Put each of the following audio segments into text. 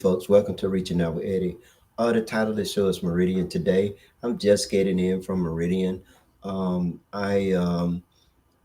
folks. Welcome to Reaching Out with Eddie. The title of the show is Meridian Today. I'm just getting in from Meridian. Um, I, um,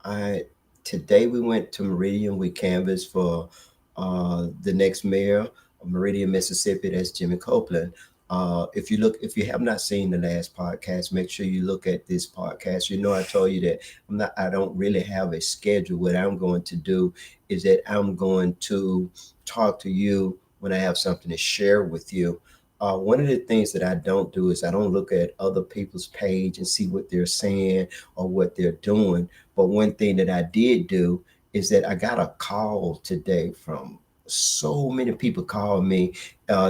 I Today we went to Meridian. We canvassed for the next mayor of Meridian, Mississippi. That's Jimmy Copeland. If you have not seen the last podcast, make sure you look at this podcast. You know, I told you that I don't really have a schedule. What I'm going to do is that I'm going to talk to you when I have something to share with you. One of the things that I don't do is I don't look at other people's page and see what they're saying or what they're doing. But one thing that I did do is that I got a call today from so many people called me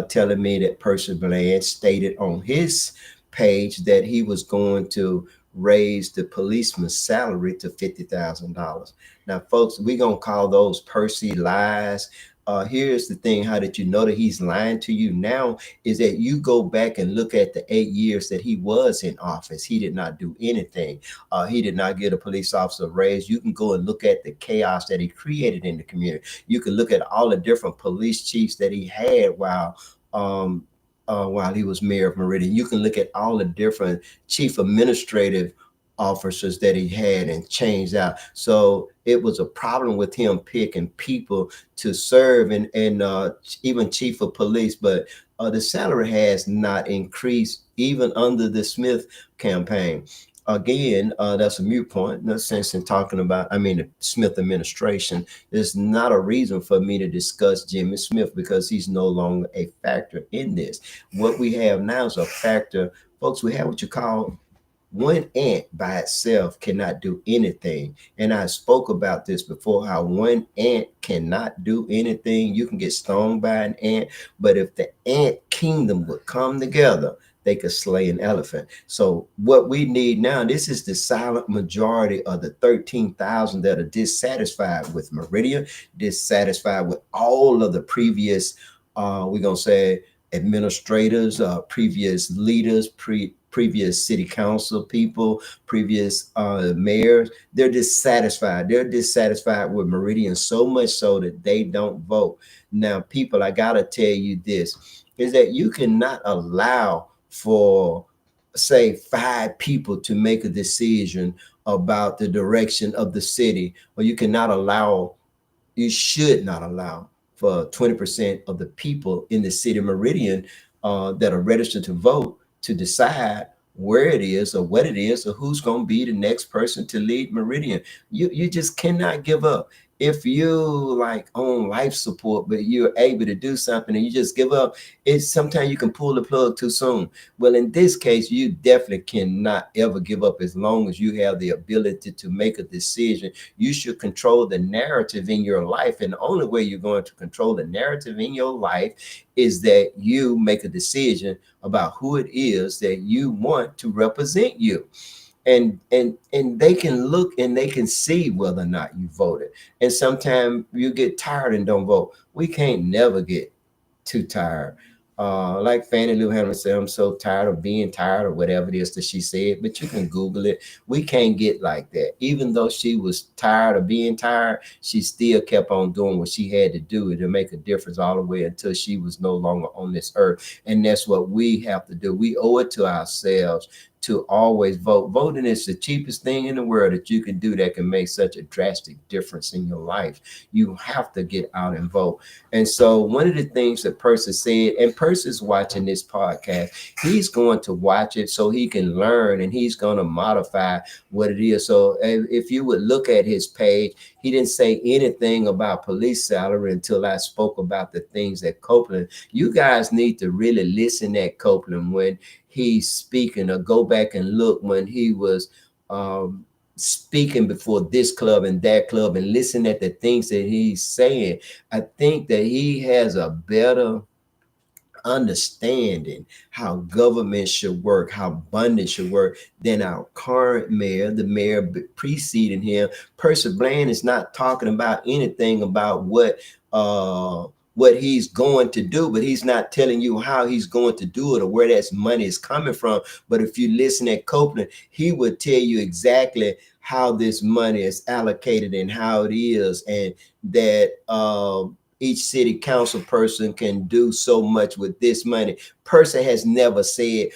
telling me that Percy Bland stated on his page that he was going to raise the policeman's salary to $50,000. Now, folks, we're going to call those Percy lies. Here's the thing: how did you know that he's lying to you now? Is that you go back and look at the 8 years that he was in office. He did not do anything. He did not get a police officer raise. You can go and look at the chaos that he created in the community. You can look at all the different police chiefs that he had while he was mayor of Meridian. You can look at all the different chief administrative officers that he had and changed out. So it was a problem with him picking people to serve and even chief of police. But the salary has not increased even under the Smith campaign. Again, that's a mute point. No sense in talking about, the Smith administration. There's not a reason for me to discuss Jimmy Smith because he's no longer a factor in this. What we have now is a factor. Folks, we have what you call one ant by itself cannot do anything. And I spoke about this before, how one ant cannot do anything. You can get stung by an ant, but if the ant kingdom would come together, they could slay an elephant. So what we need now, this is the silent majority of the 13,000 that are dissatisfied with Meridian, dissatisfied with all of the previous, we're going to say, administrators, previous leaders, previous city council people, previous mayors. They're dissatisfied. They're dissatisfied with Meridian so much so that they don't vote. Now, people, I gotta tell you this: is that you cannot allow for, say, five people to make a decision about the direction of the city, or you should not allow for 20% of the people in the city of Meridian that are registered to vote to decide where it is or what it is or who's going to be the next person to lead Meridian. You just cannot give up. If you like on life support, but you're able to do something and you just give up, it's sometimes you can pull the plug too soon. Well, in this case, you definitely cannot ever give up as long as you have the ability to make a decision. You should control the narrative in your life. And the only way you're going to control the narrative in your life is that you make a decision about who it is that you want to represent you. And they can look and they can see whether or not you voted. And sometimes you get tired and don't vote. We can't never get too tired. Like Fannie Lou Hammond said, I'm so tired of being tired, or whatever it is that she said, but you can Google it. We can't get like that. Even though she was tired of being tired, she still kept on doing what she had to do to make a difference all the way until she was no longer on this earth. And that's what we have to do. We owe it to ourselves to always vote. Voting is the cheapest thing in the world that you can do that can make such a drastic difference in your life. You have to get out and vote. And so one of the things that Percy said, and Percy's watching this podcast, he's going to watch it so he can learn and he's going to modify what it is. So if you would look at his page, he didn't say anything about police salary until I spoke about the things that Copeland. You guys need to really listen at Copeland when he's speaking, or go back and look when he was speaking before this club and that club and listen at the things that he's saying. I think that he has a better understanding how government should work, how abundance should work than our current mayor, the mayor preceding him. Percy Bland is not talking about anything about what he's going to do, but he's not telling you how he's going to do it or where that money is coming from. But if you listen at Copeland, he would tell you exactly how this money is allocated and how it is, and that each city council person can do so much with this money. Percy has never said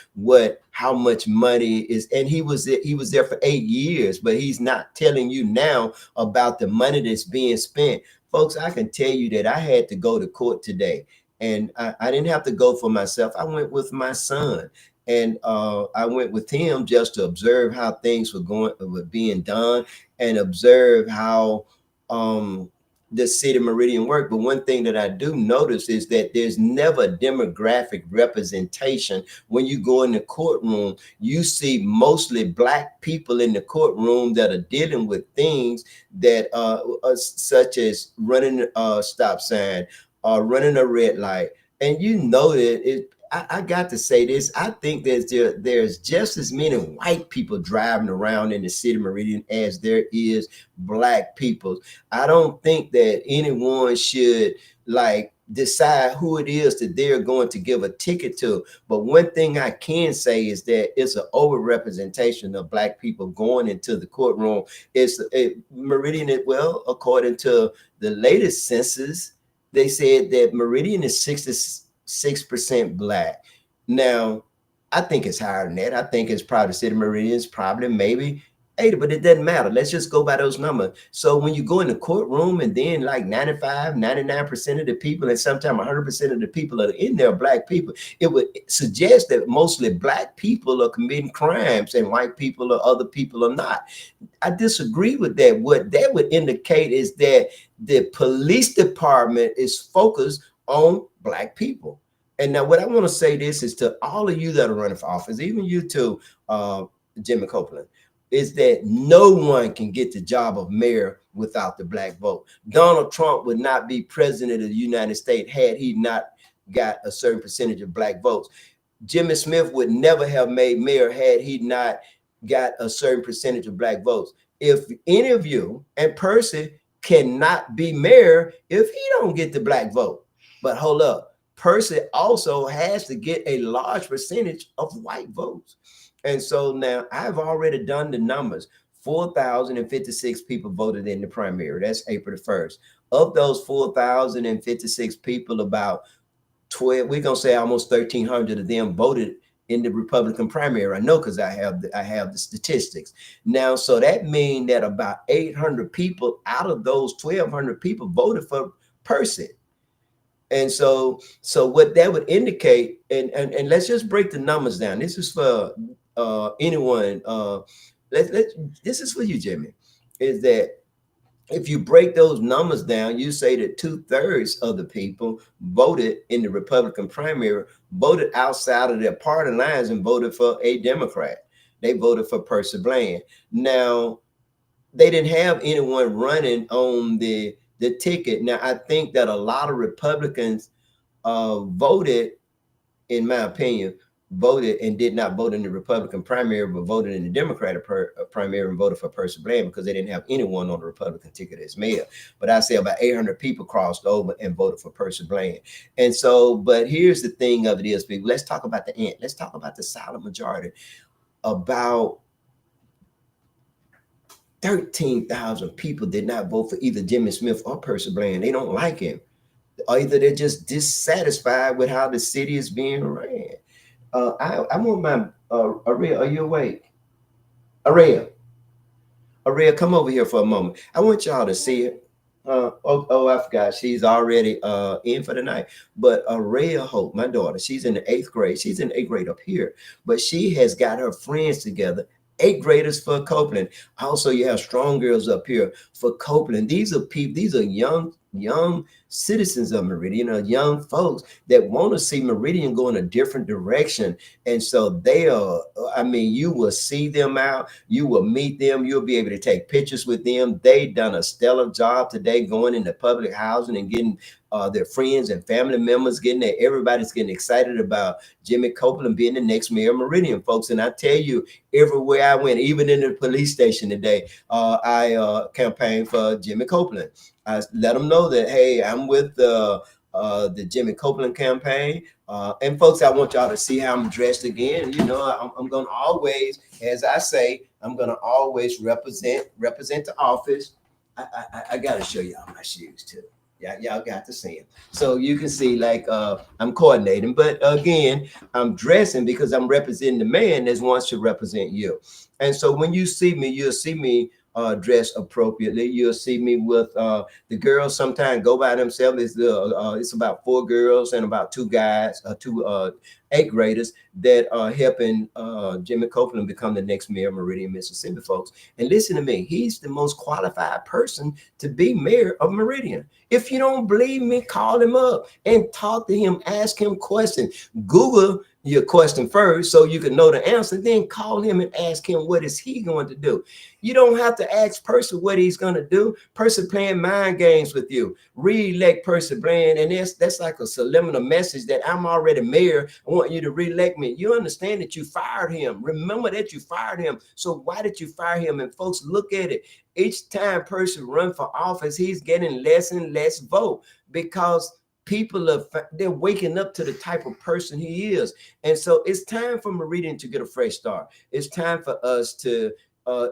how much money is, and he was there for 8 years, but he's not telling you now about the money that's being spent. Folks, I can tell you that I had to go to court today, and I didn't have to go for myself. I went with my son, and I went with him just to observe how things were being done, and observe how the city Meridian work. But one thing that I do notice is that there's never demographic representation. When you go in the courtroom, you see mostly Black people in the courtroom that are dealing with things that such as running a stop sign or running a red light. And you know that I got to say this. I think there's just as many white people driving around in the city Meridian as there is Black people. I don't think that anyone should like decide who it is that they're going to give a ticket to. But one thing I can say is that it's an overrepresentation of Black people going into the courtroom. Meridian, well, according to the latest census, they said that Meridian is 66% Black. Now, I think it's higher than that. I think it's probably the city of Meridian is probably maybe 80, but it doesn't matter. Let's just go by those numbers. So when you go in the courtroom and then like 95, 99% of the people, and sometimes 100% of the people that are in there are Black people, it would suggest that mostly Black people are committing crimes and white people or other people are not. I disagree with that. What that would indicate is that the police department is focused on Black people. And now what I want to say this is to all of you that are running for office, even you too, Jimmy Copeland, is that no one can get the job of mayor without the Black vote. Donald Trump would not be president of the United States had he not got a certain percentage of Black votes. Jimmy Smith would never have made mayor had he not got a certain percentage of Black votes. If any of you and Percy cannot be mayor if he don't get the Black vote. But hold up, Percy also has to get a large percentage of white votes. And so now I've already done the numbers. 4,056 people voted in the primary. That's April the 1st. Of those 4,056 people, about 12, we're gonna say almost 1,300 of them voted in the Republican primary. I know because I have the statistics now. So that means that about 800 people out of those 1,200 people voted for Percy. And so what that would indicate, and let's just break the numbers down. This is for anyone. This is for you, Jimmy. Is that if you break those numbers down, you say that 2/3 of the people voted in the Republican primary, voted outside of their party lines and voted for a Democrat. They voted for Percy Bland. Now, they didn't have anyone running on the ticket. Now, I think that a lot of Republicans voted, in my opinion, voted and did not vote in the Republican primary, but voted in the Democratic primary and voted for Percy Bland because they didn't have anyone on the Republican ticket as mayor. But I say about 800 people crossed over and voted for Percy Bland. And so, but here's the thing of it is, people, let's talk about the ant. Let's talk about the silent majority. About 13,000 people did not vote for either Jimmy Smith or Percy Bland. They don't like him. Or either they're just dissatisfied with how the city is being ran. I want my Aria, are you awake? Aria, come over here for a moment. I want y'all to see it. I forgot. She's already in for the night. But Aria Hope, my daughter, she's in the 8th grade. She's in the 8th grade up here. But she has got her friends together. 8th graders for Copeland. Also, you have strong girls up here for Copeland. These are people, these are young citizens of Meridian, young folks that want to see Meridian go in a different direction. And so they are, I mean, you will see them out, you will meet them, you'll be able to take pictures with them. They've done a stellar job today going into public housing and getting their friends and family members getting there. Everybody's getting excited about Jimmy Copeland being the next mayor of Meridian, folks. And I tell you, everywhere I went, even in the police station today, I campaigned for Jimmy Copeland. I let them know that, hey, I'm with the Jimmy Copeland campaign. And folks, I want y'all to see how I'm dressed again. You know, I'm going to always, as I say, I'm going to always represent the office. I got to show y'all my shoes too. Yeah, y'all got to see him. So you can see, like, I'm coordinating, but again, I'm dressing because I'm representing the man that wants to represent you. And so when you see me, you'll see me dressed appropriately. You'll see me with the girls sometimes go by themselves. It's about 4 girls and about 2 guys, two eighth graders that are helping Jimmy Copeland become the next mayor of Meridian, Mississippi, folks. And listen to me, he's the most qualified person to be mayor of Meridian. If you don't believe me, call him up and talk to him, ask him questions. Google your question first so you can know the answer, then call him and ask him what is he going to do. You don't have to ask Percy what he's going to do. Percy playing mind games with you. Re-elect Percy Bland, and that's like a subliminal message that I'm already mayor. I want you to re-elect me. You understand that you fired him. Remember that you fired him. So why did you fire him? And folks, look at it. Each time Percy run for office, he's getting less and less vote because people they're waking up to the type of person he is. And so it's time for Meridian to get a fresh start. It's time for us to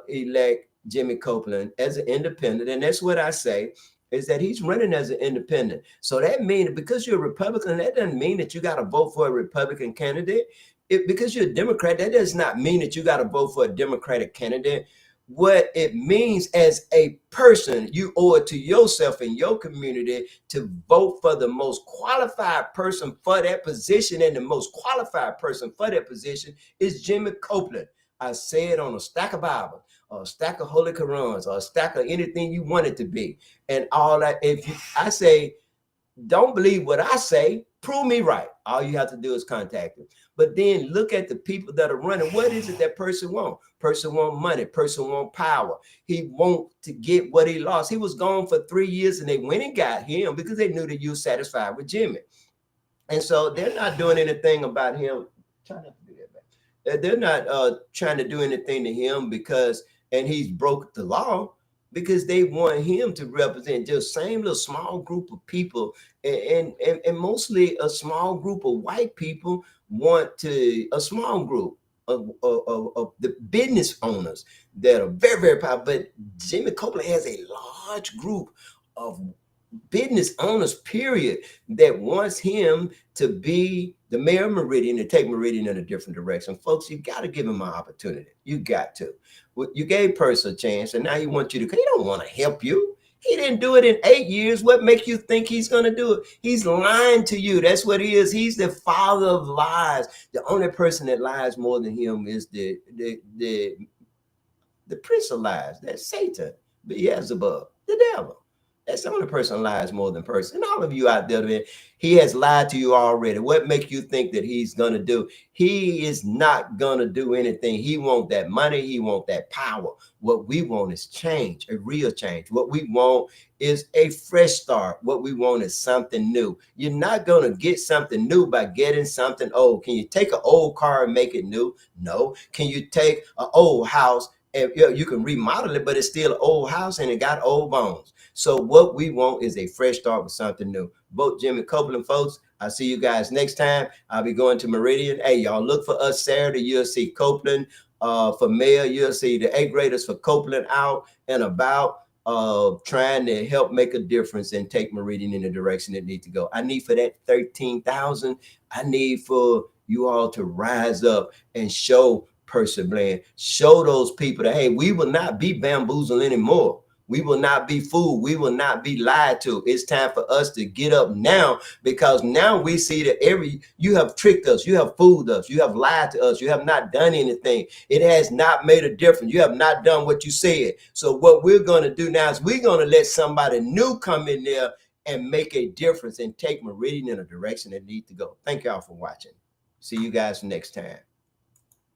elect Jimmy Copeland as an independent. And that's what I say, is that he's running as an independent. So that means because you're a Republican, that doesn't mean that you got to vote for a Republican candidate. Because you're a Democrat, that does not mean that you got to vote for a Democratic candidate. What it means, as a person, you owe it to yourself and your community to vote for the most qualified person for that position. And the most qualified person for that position is Jimmy Copeland. I say it on a stack of Bibles, or a stack of Holy Qurans, or a stack of anything you want it to be. And all that, I say, don't believe what I say, prove me right. All you have to do is contact him. But then look at the people that are running. What is it that person want? Person want money. Person want power. He want to get what he lost. He was gone for 3 years and they went and got him because they knew that you were satisfied with Jimmy. And so they're not doing anything about him. Try not to do that, man. They're not trying to do anything to him because, and he's broke the law, because they want him to represent just same little small group of people, and mostly a small group of white people want to, a small group of the business owners that are very, very powerful. But Jimmy Copeland has a large group of business owners, period, that wants him to be the mayor of Meridian, to take Meridian in a different direction. Folks, you got to give him an opportunity. You got to. You gave Percy a chance, and now he wants you to. He don't want to help you. He didn't do it in 8 years. What makes you think he's going to do it? He's lying to you. That's what he is. He's the father of lies. The only person that lies more than him is the prince of lies. That's Satan, Beelzebub, the devil. That's the only person lies more than person. And all of you out there, he has lied to you already. What makes you think that he's going to do? He is not going to do anything. He wants that money. He wants that power. What we want is change, a real change. What we want is a fresh start. What we want is something new. You're not going to get something new by getting something old. Can you take an old car and make it new? No. Can you take an old house and you can remodel it, but it's still an old house and it got old bones? So what we want is a fresh start with something new. Vote Jimmy Copeland, folks. I'll see you guys next time. I'll be going to Meridian. Hey, y'all, look for us Saturday. You'll see Copeland for mayor. You'll see the 8th graders for Copeland out and about, trying to help make a difference and take Meridian in the direction it needs to go. I need for that 13,000. I need for you all to rise up and show Percy Bland. Show those people that, hey, we will not be bamboozled anymore. We will not be fooled. We will not be lied to. It's time for us to get up now, because now we see that you have tricked us. You have fooled us. You have lied to us. You have not done anything. It has not made a difference. You have not done what you said. So what we're going to do now is we're going to let somebody new come in there and make a difference and take Meridian in a direction it needs to go. Thank y'all for watching. See you guys next time.